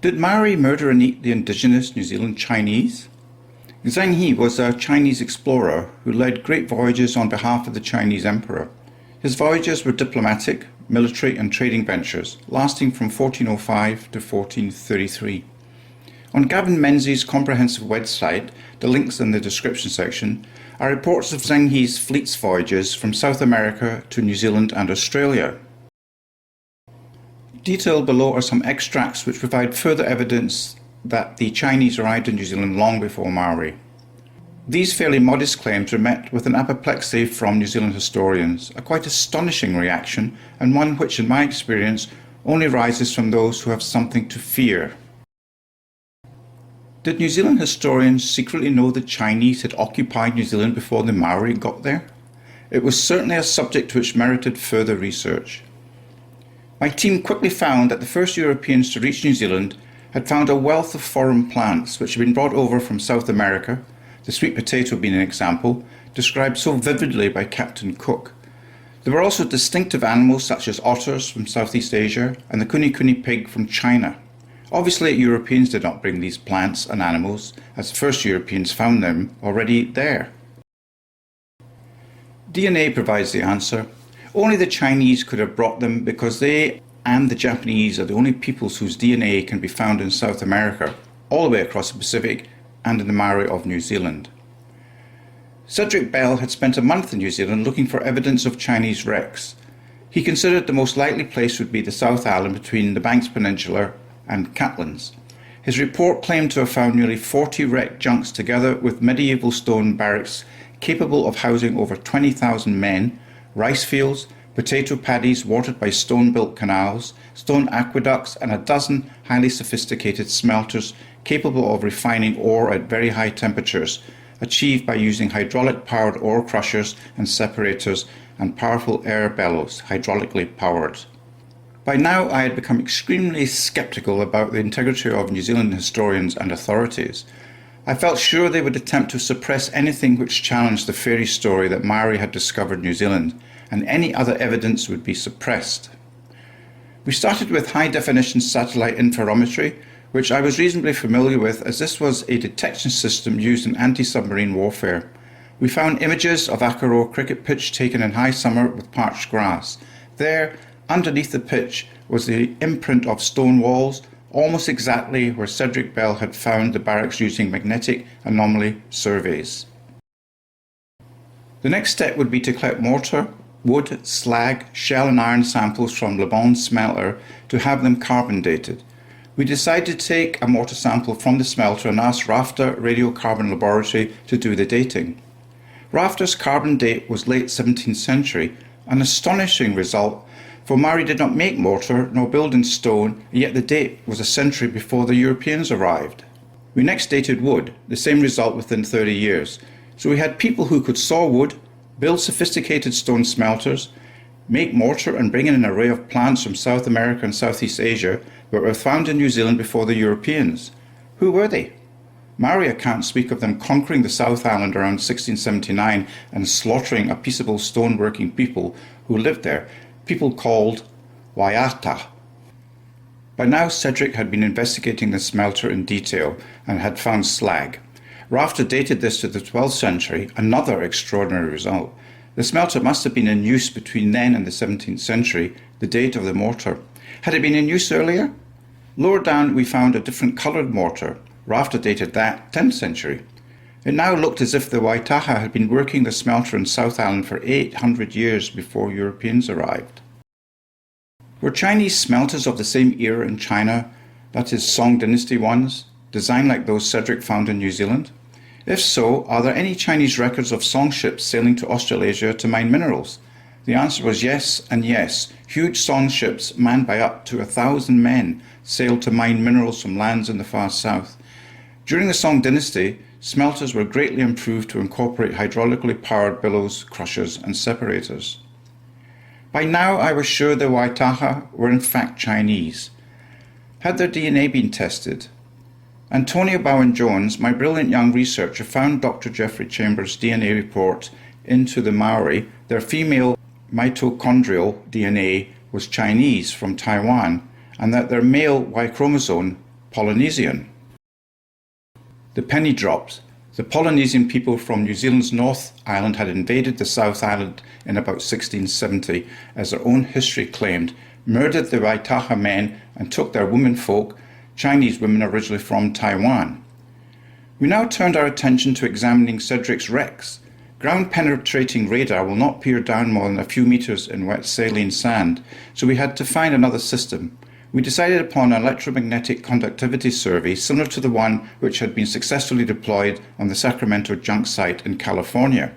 Did Maori murder and eat the indigenous New Zealand Chinese? Zheng He was a Chinese explorer who led great voyages on behalf of the Chinese emperor. His voyages were diplomatic, military and trading ventures, lasting from 1405 to 1433. On Gavin Menzies' comprehensive website, the links in the description section, are reports of Zheng He's fleet's voyages from South America to New Zealand and Australia. Detailed below are some extracts which provide further evidence that the Chinese arrived in New Zealand long before Maori. These fairly modest claims were met with an apoplexy from New Zealand historians, a quite astonishing reaction, and one which in my experience only arises from those who have something to fear. Did New Zealand historians secretly know the Chinese had occupied New Zealand before the Maori got there? It was certainly a subject which merited further research. My team quickly found that the first Europeans to reach New Zealand had found a wealth of foreign plants which had been brought over from South America, the sweet potato being an example, described so vividly by Captain Cook. There were also distinctive animals such as otters from Southeast Asia and the kuni pig from China. Obviously, Europeans did not bring these plants and animals, as the first Europeans found them already there. DNA provides the answer. Only the Chinese could have brought them because they and the Japanese are the only peoples whose DNA can be found in South America, all the way across the Pacific and in the Maori of New Zealand. Cedric Bell had spent a month in New Zealand looking for evidence of Chinese wrecks. He considered the most likely place would be the South Island between the Banks Peninsula and Catlins. His report claimed to have found nearly 40 wrecked junks together with medieval stone barracks capable of housing over 20,000 men, rice fields, potato paddies watered by stone-built canals, stone aqueducts and a dozen highly sophisticated smelters capable of refining ore at very high temperatures, achieved by using hydraulic-powered ore crushers and separators and powerful air bellows, hydraulically powered. By now I had become extremely sceptical about the integrity of New Zealand historians and authorities. I felt sure they would attempt to suppress anything which challenged the fairy story that Maori had discovered New Zealand, and any other evidence would be suppressed. We started with high-definition satellite interferometry, which I was reasonably familiar with as this was a detection system used in anti-submarine warfare. We found images of Akaroa cricket pitch taken in high summer with parched grass. There, underneath the pitch, was the imprint of stone walls, almost exactly where Cedric Bell had found the barracks using magnetic anomaly surveys. The next step would be to collect mortar, wood, slag, shell and iron samples from Le Bon smelter to have them carbon dated. We decided to take a mortar sample from the smelter and asked Rafter Radiocarbon Laboratory to do the dating. Rafter's carbon date was late 17th century, an astonishing result, for Maori did not make mortar nor build in stone, and yet the date was a century before the Europeans arrived. We next dated wood, the same result within 30 years. So we had people who could saw wood, build sophisticated stone smelters, make mortar and bring in an array of plants from South America and Southeast Asia that were found in New Zealand before the Europeans. Who were they? Maori accounts speak of them conquering the South Island around 1679 and slaughtering a peaceable stone-working people who lived there, people called Waitaha. By now Cedric had been investigating the smelter in detail and had found slag. Rafter dated this to the 12th century, another extraordinary result. The smelter must have been in use between then and the 17th century, the date of the mortar. Had it been in use earlier? Lower down we found a different coloured mortar. Rafter dated that 10th century. It now looked as if the Waitaha had been working the smelter in South Island for 800 years before Europeans arrived. Were Chinese smelters of the same era in China, that is Song Dynasty ones, designed like those Cedric found in New Zealand? If so, are there any Chinese records of Song ships sailing to Australasia to mine minerals? The answer was yes and yes. Huge Song ships manned by up to 1,000 men sailed to mine minerals from lands in the far south. During the Song Dynasty, smelters were greatly improved to incorporate hydraulically powered bellows, crushers and separators. By now I was sure the Waitaha were in fact Chinese. Had their DNA been tested? Antonio Bowen-Jones, my brilliant young researcher, found Dr. Geoffrey Chambers' DNA report into the Maori. Their female mitochondrial DNA was Chinese from Taiwan, and that their male Y chromosome Polynesian. The penny dropped. The Polynesian people from New Zealand's North Island had invaded the South Island in about 1670, as their own history claimed, murdered the Waitaha men and took their womenfolk, Chinese women originally from Taiwan. We now turned our attention to examining Cedric's wrecks. Ground-penetrating radar will not peer down more than a few metres in wet saline sand, so we had to find another system. We decided upon an electromagnetic conductivity survey similar to the one which had been successfully deployed on the Sacramento junk site in California.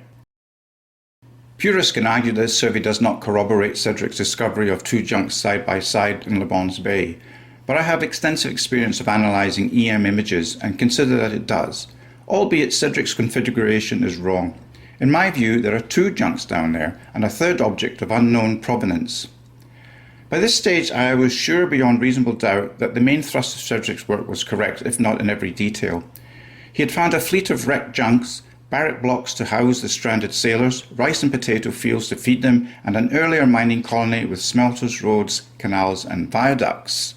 Purists can argue this survey does not corroborate Cedric's discovery of two junks side by side in Le Bon's Bay, but I have extensive experience of analysing EM images and consider that it does, albeit Cedric's configuration is wrong. In my view, there are two junks down there and a third object of unknown provenance. By this stage, I was sure beyond reasonable doubt that the main thrust of Cedric's work was correct, if not in every detail. He had found a fleet of wrecked junks, barrack blocks to house the stranded sailors, rice and potato fields to feed them, and an earlier mining colony with smelters, roads, canals, and viaducts.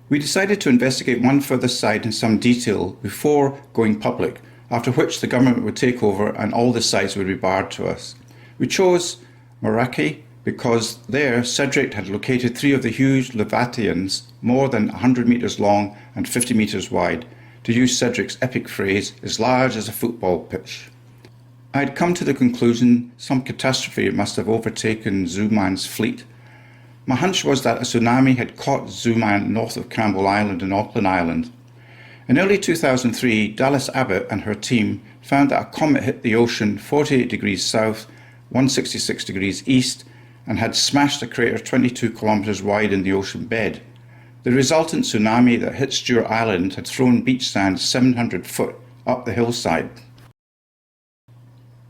We decided to investigate one further site in some detail before going public, after which the government would take over and all the sites would be barred to us. We chose Māori because there Cedric had located three of the huge Leviathans, more than 100 metres long and 50 metres wide, to use Cedric's epic phrase, as large as a football pitch. I had come to the conclusion some catastrophe must have overtaken Zooman's fleet. My hunch was that a tsunami had caught Zooman north of Campbell Island and Auckland Island. In early 2003, Dallas Abbott and her team found that a comet hit the ocean 48 degrees south, 166 degrees east, and had smashed a crater 22 kilometres wide in the ocean bed. The resultant tsunami that hit Stewart Island had thrown beach sand 700 foot up the hillside.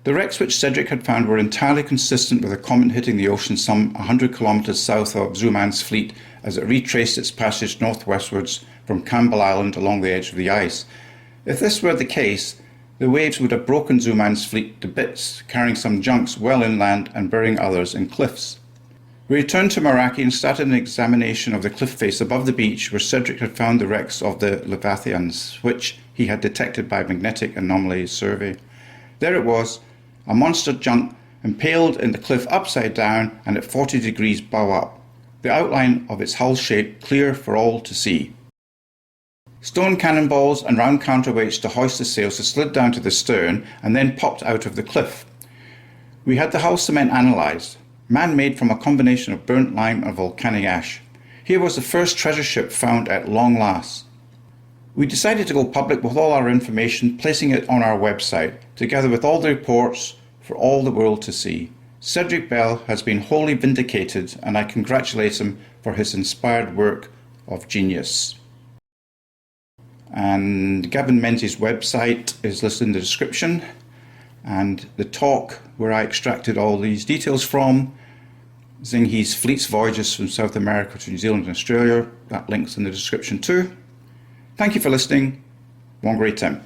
The wrecks which Cedric had found were entirely consistent with a comet hitting the ocean some 100 kilometres south of Zooman's fleet as it retraced its passage northwestwards from Campbell Island along the edge of the ice. If this were the case, the waves would have broken Zooman's fleet to bits, carrying some junks well inland and burying others in cliffs. We returned to Māori and started an examination of the cliff face above the beach where Cedric had found the wrecks of the Leviathans, which he had detected by magnetic anomaly survey. There it was, a monster junk impaled in the cliff upside down and at 40 degrees bow up, the outline of its hull shape clear for all to see. Stone cannonballs and round counterweights to hoist the sails had slid down to the stern and then popped out of the cliff. We had the hull cement analysed, man-made from a combination of burnt lime and volcanic ash. Here was the first treasure ship found at long last. We decided to go public with all our information, placing it on our website, together with all the reports for all the world to see. Cedric Bell has been wholly vindicated, and I congratulate him for his inspired work of genius. And Gavin Menzies' website is listed in the description, and the talk where I extracted all these details from, Zheng He's Fleet's Voyages from South America to New Zealand and Australia, that link's in the description too. Thank you for listening. WhangāreiTim.